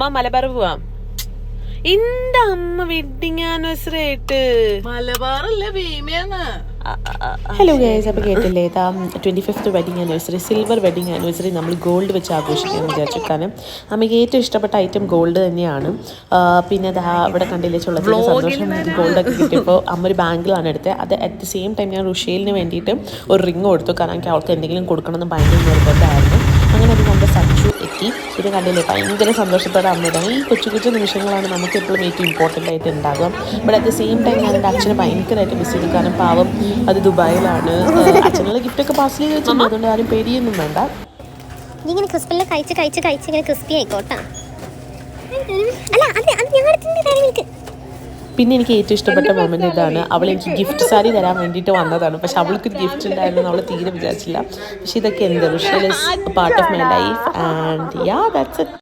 മലബാർ പോവാം. എന്റെ അമ്മ വെഡിങ് ആനിവേഴ്സറി ആയിട്ട് മലബാറല്ലേ ഭീമയാണ്. ഹലോ ഗൈസ്, അപ്പോൾ കേട്ടില്ലേ, 25th wedding anniversary, silver wedding anniversary നമ്മൾ ഗോൾഡ് വെച്ച് ആഘോഷിക്കാമെന്ന് വിചാരിച്ചു. കാരണം അമ്മയ്ക്ക് ഏറ്റവും ഇഷ്ടപ്പെട്ട ഐറ്റം ഗോൾഡ് തന്നെയാണ്. പിന്നെ ഇവിടെ കണ്ടില്ലേ ചുള്ളത്തിന് സന്തോഷം ഗോൾഡൊക്കെ കിട്ടിയപ്പോൾ അമ്മ ഒരു ബാങ്കിലാണ് എടുത്തത്. അത് അറ്റ് ദ സെയിം ടൈം ഞാൻ റുഷേലിന് വേണ്ടിയിട്ട് ഒരു റിങ് കൊടുത്തു. കാരണം എനിക്ക് അവൾക്ക് എന്തെങ്കിലും കൊടുക്കണമെന്ന് ഭയങ്കര നിർബന്ധമായിരുന്നു. അങ്ങനെ അത് നമ്മുടെ സച്ചു എത്തി. ഇത് കണ്ടില്ലേ, ഭയങ്കര സന്തോഷത്തോടെ അമ്മയിടാം. ഈ കൊച്ചു കൊച്ചു നിമിഷങ്ങളാണ് നമുക്ക് എപ്പോഴും ഏറ്റവും ഇമ്പോർട്ടൻ്റ് ആയിട്ട് ഉണ്ടാകും. But at the same time ഞാൻ എൻ്റെ അച്ഛനെ ഭയങ്കരമായിട്ട് മിസ് ചെയ്തു. കാരണം പാവം അത് ദുബായിലാണ്. അച്ഛനുള്ള ഗിഫ്റ്റൊക്കെ പാസ് ചെയ്ത് വെച്ചിട്ടുണ്ട്, അതുകൊണ്ട് ആരും പേടിയൊന്നും വേണ്ട. ഇങ്ങനെ ക്രിസ്പിലെ കഴിച്ച് ഇങ്ങനെ ക്രിസ്പി ആയിക്കോട്ടാ. പിന്നെ എനിക്ക് ഏറ്റവും ഇഷ്ടപ്പെട്ട മൊമെന്റ് ഇതാണ്. അവൾ എനിക്ക് ഗിഫ്റ്റ് സാരി തരാൻ വേണ്ടിയിട്ട് വന്നതാണ്. പക്ഷെ അവൾക്കൊരു ഗിഫ്റ്റ് ഉണ്ടായിരുന്നു, അവൾ തീരെ വിചാരിച്ചില്ല. പക്ഷെ ഇതൊക്കെ എന്താ, Rushel is part of my life and yeah that's it.